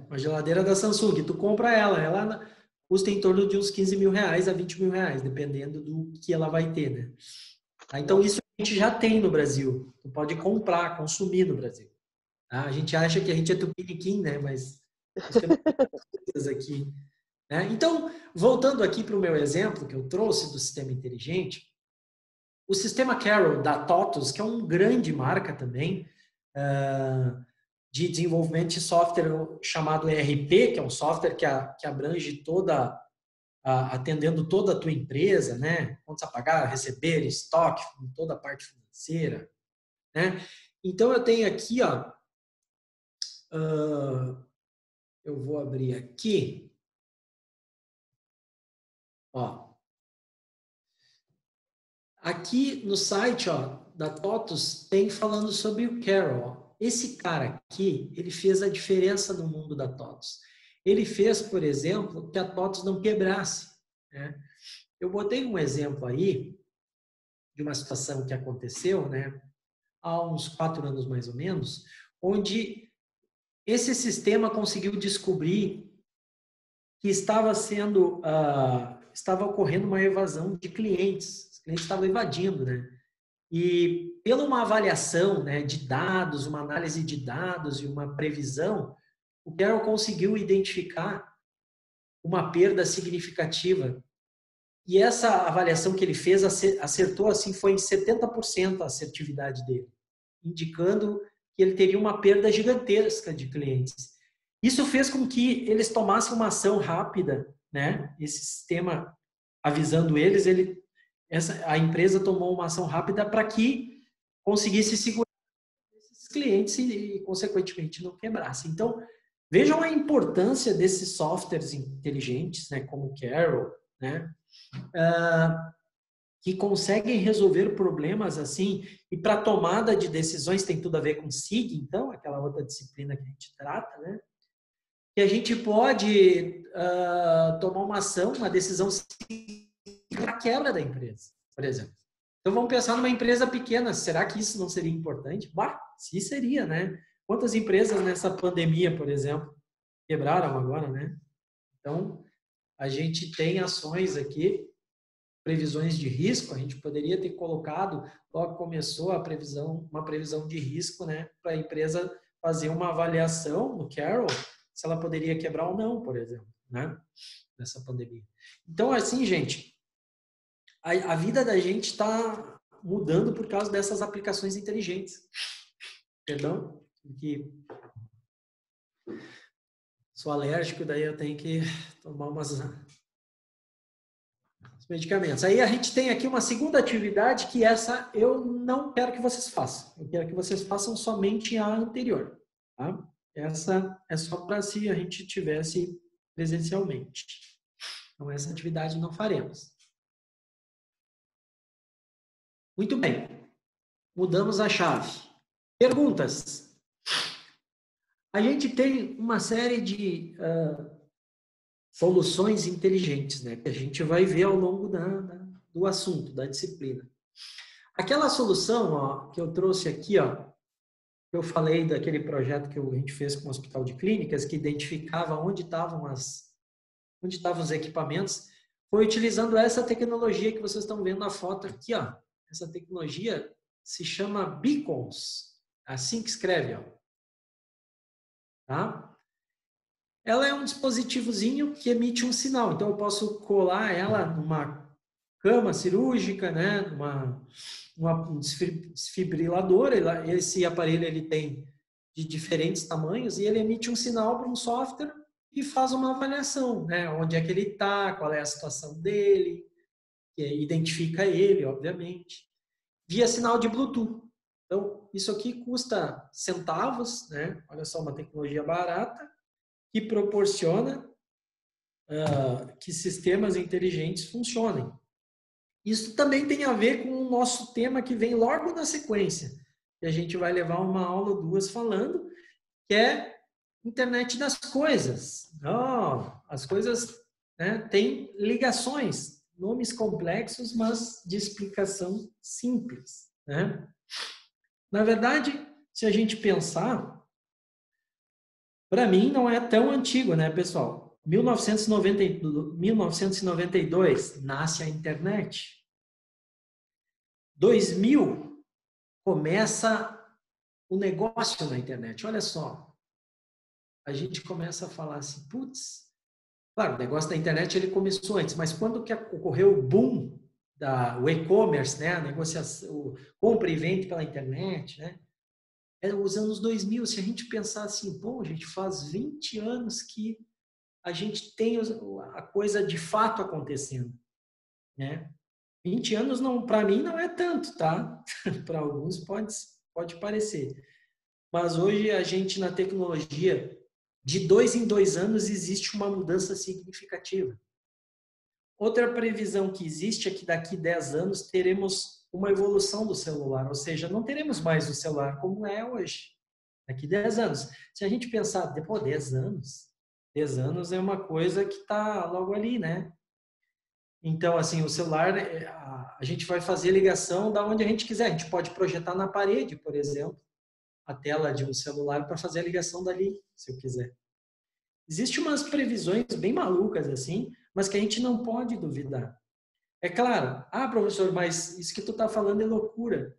S1: uma geladeira da Samsung, tu compra ela custa em torno de uns 15 mil reais a 20 mil reais, dependendo do que ela vai ter, né? Então, isso a gente já tem no Brasil. Tu pode comprar, consumir no Brasil. Tá? A gente acha que a gente é tupiniquim, né? Mas nós temos coisas aqui. Né? Então, voltando aqui para o meu exemplo que eu trouxe do sistema inteligente, o sistema Carol da TOTUS, que é uma grande marca também, de desenvolvimento de software chamado ERP, que é um software que abrange atendendo toda a tua empresa, né? Contas a pagar, receber, estoque, toda a parte financeira, né? Então, eu tenho aqui, ó, eu vou abrir aqui, ó. Aqui no site, ó, da TOTUS, tem falando sobre o Carol. Esse cara aqui, ele fez a diferença no mundo da TOTUS. Ele fez, por exemplo, que a TOTUS não quebrasse, né? Eu botei um exemplo aí de uma situação que aconteceu, né, há uns 4 anos mais ou menos, onde esse sistema conseguiu descobrir que estava ocorrendo uma evasão de clientes. Os clientes estavam evadindo, né? E pela uma avaliação, né, de dados, uma análise de dados e uma previsão, o Carol conseguiu identificar uma perda significativa. E essa avaliação que ele fez acertou, assim, foi em 70% a assertividade dele, indicando que ele teria uma perda gigantesca de clientes. Isso fez com que eles tomassem uma ação rápida, né? Esse sistema avisando eles, a empresa tomou uma ação rápida para que conseguisse segurar esses clientes e, consequentemente, não quebrasse. Então, vejam a importância desses softwares inteligentes, né, como o Carol, né, que conseguem resolver problemas assim, e para tomada de decisões tem tudo a ver com SIG, então, aquela outra disciplina que a gente trata, né, que a gente pode tomar uma ação, uma decisão para a quebra da empresa, por exemplo. Então, vamos pensar numa empresa pequena. Será que isso não seria importante? Bah, sim seria, né? Quantas empresas nessa pandemia, por exemplo, quebraram agora, né? Então, a gente tem ações aqui, previsões de risco. A gente poderia ter colocado, logo começou uma previsão de risco, né? Para a empresa fazer uma avaliação no Carol, se ela poderia quebrar ou não, por exemplo, né? Nessa pandemia. Então, assim, gente, a vida da gente está mudando por causa dessas aplicações inteligentes. Perdão, que sou alérgico, daí eu tenho que tomar uns medicamentos. Aí a gente tem aqui uma segunda atividade que essa eu não quero que vocês façam. Eu quero que vocês façam somente a anterior. Tá? Essa é só para se a gente tivesse presencialmente. Então, essa atividade não faremos. Muito bem. Mudamos a chave. Perguntas. A gente tem uma série de soluções inteligentes, né, que a gente vai ver ao longo do assunto, da disciplina. Aquela solução, ó, que eu trouxe aqui, ó, que eu falei daquele projeto que a gente fez com o Hospital de Clínicas, que identificava onde estavam os equipamentos, foi utilizando essa tecnologia que vocês estão vendo na foto aqui, ó. Essa tecnologia se chama Beacons, assim que escreve, ó. Tá? Ela é um dispositivozinho que emite um sinal. Então, eu posso colar ela numa cama cirúrgica, né? Um desfibrilador. Esse aparelho ele tem de diferentes tamanhos e ele emite um sinal para um software e faz uma avaliação, né? Onde é que ele está, qual é a situação dele, identifica ele, obviamente, via sinal de Bluetooth. Então, isso aqui custa centavos, né? Olha só, uma tecnologia barata, que proporciona que sistemas inteligentes funcionem. Isso também tem a ver com o nosso tema que vem logo na sequência, que a gente vai levar uma aula ou duas falando, que é internet das coisas. As coisas, né, têm ligações, nomes complexos, mas de explicação simples, né? Na verdade, se a gente pensar, para mim, não é tão antigo, né, pessoal? 1992 nasce a internet. 2000 começa o negócio na internet. Olha só, a gente começa a falar assim, putz, claro, o negócio da internet ele começou antes, mas quando que ocorreu o boom o e-commerce, né, a negociação, compra e vende pela internet, né? é os anos 2000. Se a gente pensar assim, pô, gente, faz 20 anos que a gente tem a coisa de fato acontecendo, né? 20 anos, não, para mim, não é tanto, tá? Para alguns pode parecer. Mas hoje a gente, na tecnologia, de 2 em 2 anos, existe uma mudança significativa. Outra previsão que existe é que daqui 10 anos teremos uma evolução do celular, ou seja, não teremos mais o celular como é hoje. Daqui 10 anos. Se a gente pensar, depois 10 anos é uma coisa que está logo ali, né? Então, assim, o celular, a gente vai fazer ligação da onde a gente quiser. A gente pode projetar na parede, por exemplo, a tela de um celular para fazer a ligação dali, se eu quiser. Existem umas previsões bem malucas, assim, mas que a gente não pode duvidar. É claro, professor, mas isso que tu está falando é loucura.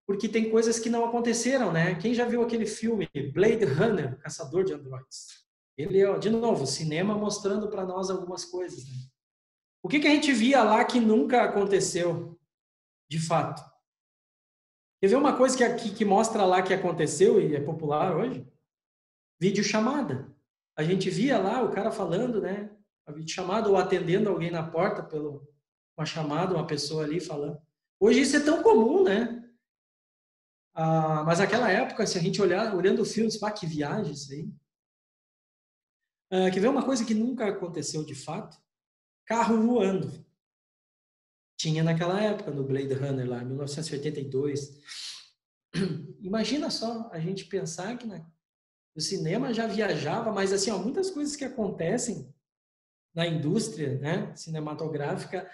S1: Porque tem coisas que não aconteceram, né? Quem já viu aquele filme Blade Runner, Caçador de Androides? Ele é, de novo, cinema mostrando para nós algumas coisas, né? O que a gente via lá que nunca aconteceu, de fato? Quer ver uma coisa que mostra lá que aconteceu e é popular hoje? Videochamada. A gente via lá o cara falando, né? A videochamada ou atendendo alguém na porta pelo uma chamada, uma pessoa ali falando. Hoje isso é tão comum, né? Mas naquela época, se a gente olhando o filme, que viagem isso aí. Quer ver uma coisa que nunca aconteceu de fato? Carro voando. Tinha naquela época, no Blade Runner, lá, em 1982. Imagina só a gente pensar que o cinema já viajava, mas assim, muitas coisas que acontecem na indústria, né, cinematográfica,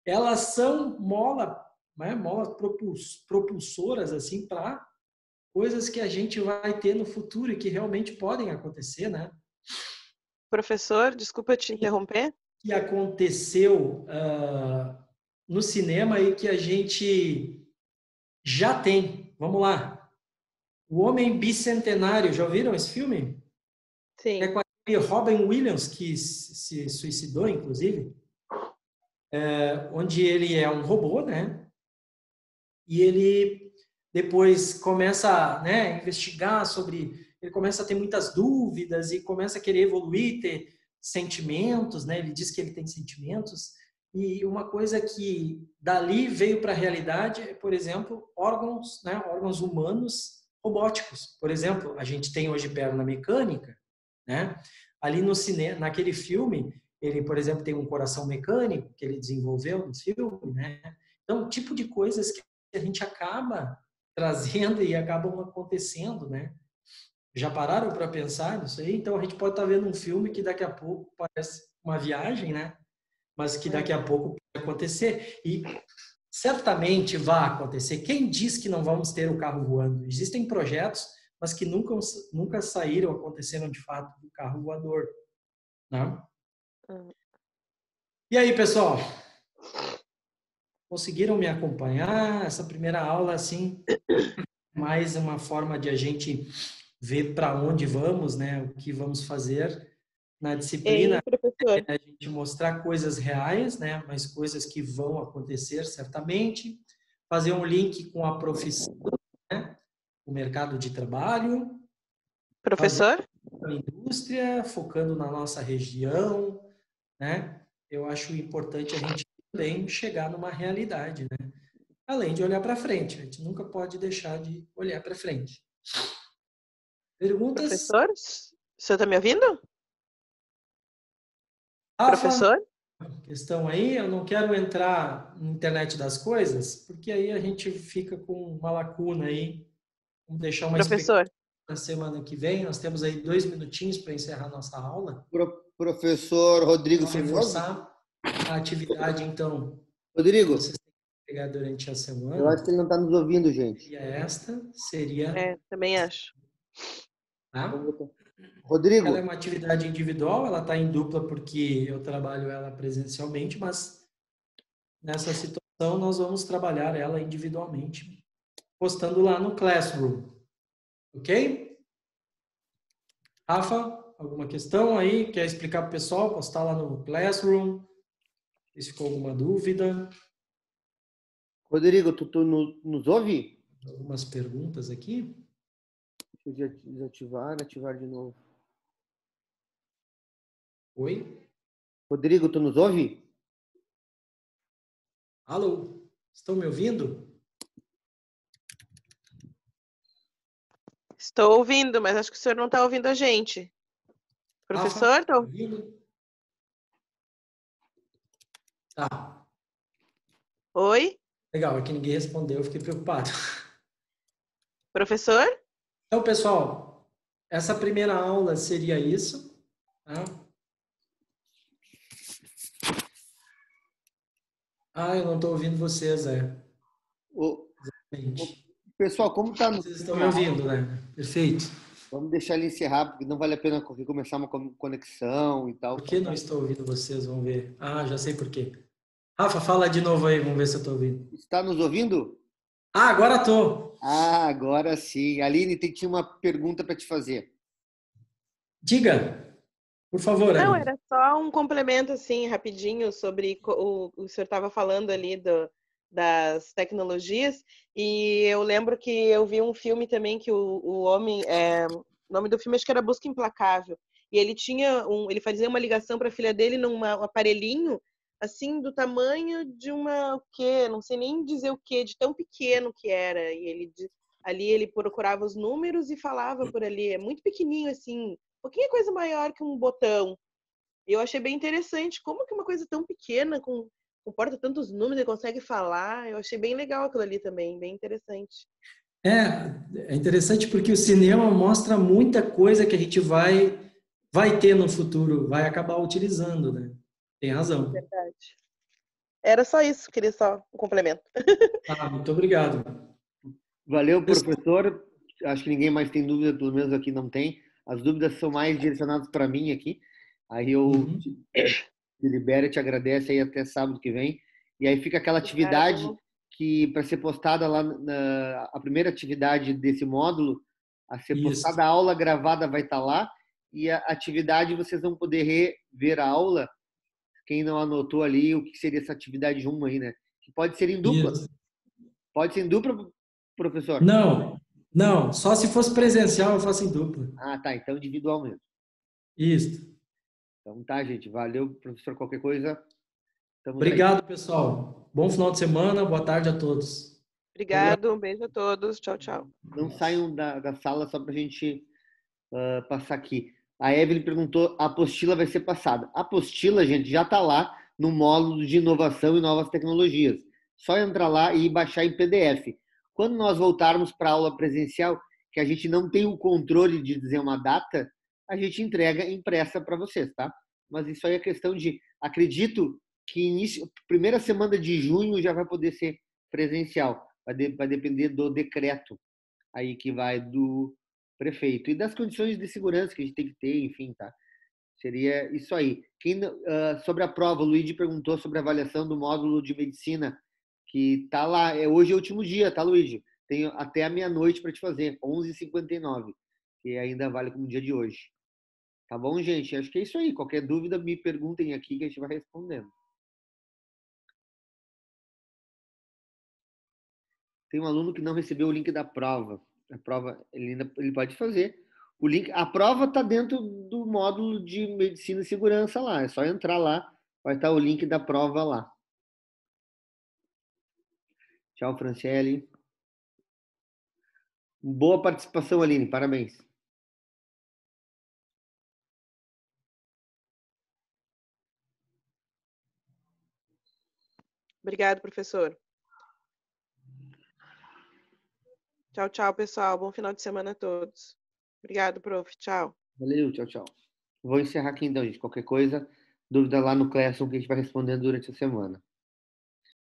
S1: elas são molas propulsoras assim, para coisas que a gente vai ter no futuro e que realmente podem acontecer, né?
S3: Professor, desculpa te interromper.
S1: Que aconteceu no cinema e que a gente já tem. Vamos lá. O Homem Bicentenário, já ouviram esse filme?
S3: Sim.
S1: É com aquele Robin Williams, que se suicidou, inclusive, onde ele é um robô, né? E ele depois começa, né, a investigar sobre... Ele começa a ter muitas dúvidas e começa a querer evoluir, ter sentimentos, né? Ele diz que ele tem sentimentos. E uma coisa que dali veio para a realidade é, por exemplo, órgãos, né, órgãos humanos robóticos. Por exemplo, a gente tem hoje perna mecânica, né? Ali no cinema, naquele filme, ele, por exemplo, tem um coração mecânico que ele desenvolveu no filme, né? Então, tipo de coisas que a gente acaba trazendo e acabam acontecendo, né? Já pararam para pensar nisso aí? Então, a gente pode estar vendo um filme que daqui a pouco parece uma viagem, né? Mas que daqui a pouco pode acontecer. E certamente vai acontecer. Quem diz que não vamos ter o carro voando? Existem projetos, mas que nunca saíram, aconteceram de fato do carro voador. Né? E aí, pessoal? Conseguiram me acompanhar? Essa primeira aula, assim, mais uma forma de a gente ver para onde vamos, né? O que vamos fazer na disciplina.
S3: Professor.
S1: A gente mostrar coisas reais, né? Mas coisas que vão acontecer certamente. Fazer um link com a profissão, né? O mercado de trabalho.
S3: Professor?
S1: A indústria, focando na nossa região, né? Eu acho importante a gente também chegar numa realidade, né? Além de olhar para frente, a gente nunca pode deixar de olhar para frente. Perguntas?
S3: Professor? O senhor está me ouvindo?
S1: Rafa,
S3: Professor?
S1: questão aí, eu não quero entrar na internet das coisas, porque aí a gente fica com uma lacuna aí. Vamos deixar uma expectativa na semana que vem. Nós temos aí 2 minutinhos para encerrar nossa aula.
S2: Professor Rodrigo,
S1: Vamos reforçar a atividade, então.
S2: Rodrigo,
S1: Vocês têm que pegar durante a semana.
S2: eu acho que ele não está nos ouvindo, gente.
S1: E esta seria...
S3: também acho.
S1: Tá?
S2: Rodrigo.
S1: Ela é uma atividade individual, ela está em dupla porque eu trabalho ela presencialmente, mas nessa situação nós vamos trabalhar ela individualmente, postando lá no Classroom. Ok? Rafa, alguma questão aí? Quer explicar para o pessoal? Postar lá no Classroom? Se ficou alguma dúvida?
S2: Rodrigo, tu nos ouve?
S1: Algumas perguntas aqui.
S2: Deixa eu desativar, ativar de novo.
S1: Oi?
S2: Rodrigo, tu nos ouve?
S1: Alô? Estão me ouvindo?
S3: Estou ouvindo, mas acho que o senhor não está ouvindo a gente.
S1: Rafa,
S3: Professor,
S1: tá ouvindo? Tá.
S3: Oi?
S1: Legal, é que ninguém respondeu, eu fiquei preocupado.
S3: Professor?
S1: Então, pessoal, essa primeira aula seria isso, tá? Ah, eu não estou ouvindo vocês,
S2: Ô,
S1: exatamente.
S2: pessoal, como está no
S1: Vocês estão me ouvindo, né? Perfeito.
S2: Vamos deixar ele encerrar, porque não vale a pena começar uma conexão e tal.
S1: Por que não estou ouvindo vocês? Vamos ver. Ah, já sei por quê. Rafa, fala de novo aí, vamos ver se eu estou ouvindo.
S2: Está nos ouvindo?
S1: Ah, agora estou.
S2: Ah, agora sim. Aline, tinha uma pergunta para te fazer.
S1: Diga, por favor,
S3: Não,
S1: Aline.
S3: era só um complemento, assim, rapidinho, sobre o senhor estava falando ali das tecnologias, e eu lembro que eu vi um filme também que o homem, o nome do filme acho que era Busca Implacável, e ele fazia uma ligação para a filha dele num aparelhinho, assim, do tamanho de o quê, não sei nem dizer o quê, de tão pequeno que era, e ali ele procurava os números e falava por ali, é muito pequenininho, assim, pouquinha coisa maior que um botão. Eu achei bem interessante como que uma coisa tão pequena, comporta tantos números e consegue falar. Eu achei bem legal aquilo ali também, bem interessante.
S1: É interessante porque o cinema mostra muita coisa que a gente vai ter no futuro, vai acabar utilizando, né? Tem razão.
S3: Verdade. Era só isso, queria só um complemento.
S1: Ah, muito obrigado.
S2: Valeu, professor. Acho que ninguém mais tem dúvida, pelo menos aqui não tem. As dúvidas são mais direcionadas para mim aqui. Aí eu
S1: Uhum.
S2: te libero e te agradeço aí até sábado que vem. E aí fica aquela atividade
S3: Obrigado.
S2: que, para ser postada lá, a primeira atividade desse módulo, a ser
S1: Isso,
S2: postada, a aula gravada vai estar lá. E a atividade vocês vão poder rever a aula. Quem não anotou ali o que seria essa atividade 1 aí, né? Que pode ser em dupla.
S1: isso.
S2: Pode ser em dupla, professor?
S1: Não, não, só se fosse presencial eu faço em dupla.
S2: Ah, tá. Então individual mesmo.
S1: Isso.
S2: Então tá, gente. Valeu, professor. Qualquer coisa, estamos aí.
S1: Obrigado, pessoal. Bom final de semana, boa tarde a todos.
S3: Obrigado, um beijo a todos. Tchau, tchau.
S2: Não saiam da sala só para a gente passar aqui. A Evelyn perguntou: a apostila vai ser passada? A apostila, gente, já está lá no módulo de inovação e novas tecnologias. Só entrar lá e baixar em PDF. Quando nós voltarmos para a aula presencial, que a gente não tem o controle de dizer uma data, a gente entrega impressa para vocês, tá? Mas isso aí é questão de, acredito que primeira semana de junho já vai poder ser presencial. Vai depender do decreto aí que vai do prefeito e das condições de segurança que a gente tem que ter, enfim, tá? Seria isso aí. Sobre a prova, o Luigi perguntou sobre a avaliação do módulo de medicina, que tá lá. Hoje é o último dia, tá, Luigi? Tenho até a meia-noite para te fazer, 11h59, que ainda vale como dia de hoje. Tá bom, gente? Acho que é isso aí. Qualquer dúvida, me perguntem aqui que a gente vai respondendo. Tem um aluno que não recebeu o link da prova. A prova ele pode fazer. O link, a prova está dentro do módulo de medicina e segurança lá. É só entrar lá, vai estar o link da prova lá. Tchau, Franciele. Boa participação, Aline. Parabéns.
S3: Obrigado, professor. Tchau, tchau, pessoal. Bom final de semana a todos. Obrigado, prof. Tchau.
S2: Valeu, tchau, tchau. Vou encerrar aqui então, gente. Qualquer coisa, dúvida lá no Classroom que a gente vai respondendo durante a semana.